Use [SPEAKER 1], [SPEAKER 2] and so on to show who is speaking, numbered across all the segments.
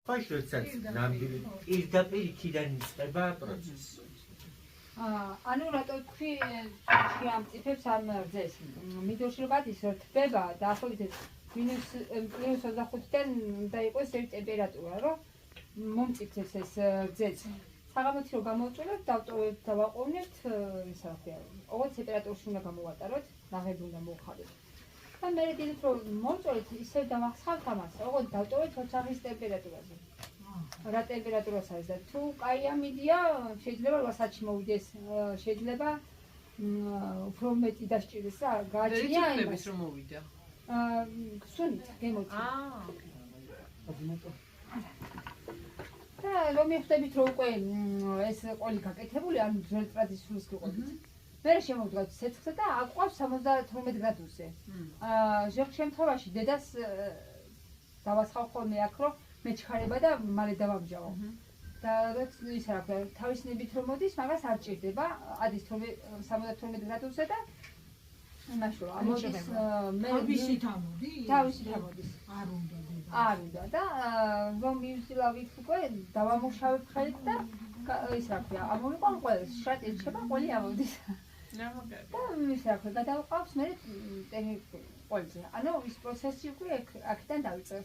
[SPEAKER 1] ხოშ როდესაც ნამდვილი პირდაპირ იქიდან იწყება პროცესი.
[SPEAKER 2] ანუ რატო თქვი შეამწიფებს ამ რძეს? მიდოში რომ გადის რომ თბება დაახლოებით -25-დან უნდა იყოს ეს ტემპერატურა, რომ მომწიფდეს ეს რძეც. საღამოთი რომ გამოვწვევთ, დავტოვებთ და ვაყოვნებთ, ისა ხია. ოღონდ ტემპერატურაში უნდა გამოვატაროთ, ნაღები უნდა მოვხაროთ. და მე დილით რომ მოვწვევთ, ისევ დავახსოვთ ამას, ოღონდ დავტოვებთ ოთახის ტემპერატურაზე. რა ტემპერატურას არის და თუ კაი ამიდია, შეიძლება 8 საათში მოვიდეს, შეიძლება უფრო მეტი დასჭირდეს რა, გააჩნია
[SPEAKER 3] იმას რომ მოვიდა.
[SPEAKER 2] სუნით გემოწი. და რომ მიხდებით რომ უკვე ეს ყოლი გაკეთებული, ანუ ძველწრადის სულს გიყოდით. მე შემოვდგათ ცეცხლზე და აყვავს 72 გრადუსზე. ზოგ შემთხვევაში დედას დავასხავ ხოლმე აქ რომ მეჩხარება და მალე დავამჟავო. და ის რა ქვია, თავისნებით რომ მოდის, მაგას არ ჭირდება, ადის 72 გრადუსზე და იმაში რომ ამოდის მე
[SPEAKER 4] თავისით ამოდის?
[SPEAKER 2] თავისით ამოდის.
[SPEAKER 4] არ უნდა დედა.
[SPEAKER 2] არ უნდა და რომ მივსილავით უკვე დავამუშავებ ხელით და ის რა ქვია, ამოვიყვან ყველას, შრატი რჩება, ყველი ამოდის. და ის რა ქვია, გადავყავს მე ყველზე. ანუ ის პროცესი უკვე აქედან დავიწყებ.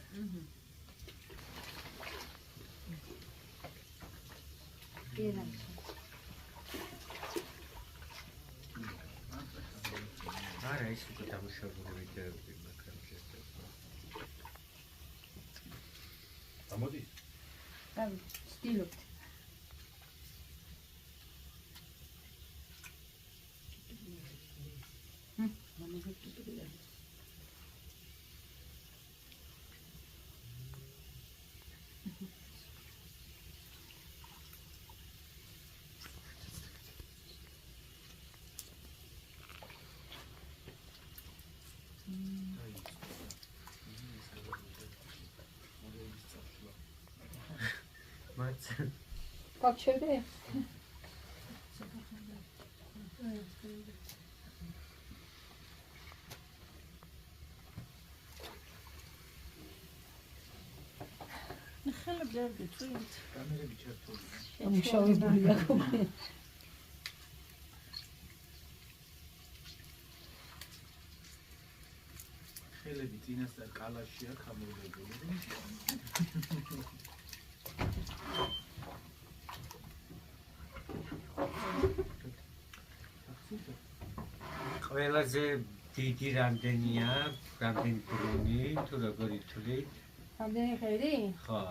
[SPEAKER 1] არა, ის უკვე დამუშავებული ვიდეოები, მაგრამ შესაძლოა.
[SPEAKER 5] ამოდის?
[SPEAKER 2] და ვცდილობთ. Kapçevde.
[SPEAKER 3] نخلي بجرد تويت.
[SPEAKER 5] კამერები ჩართული.
[SPEAKER 2] ამუშავებულია ხოლმე.
[SPEAKER 5] ხელები წინასწარ კალაშია გამოვებული.
[SPEAKER 1] ყველაზე დიდი რამდენია, რამდენი ბრუნი, თუ როგორ ითვლით?
[SPEAKER 2] რამდენი ხელი?
[SPEAKER 1] ხო.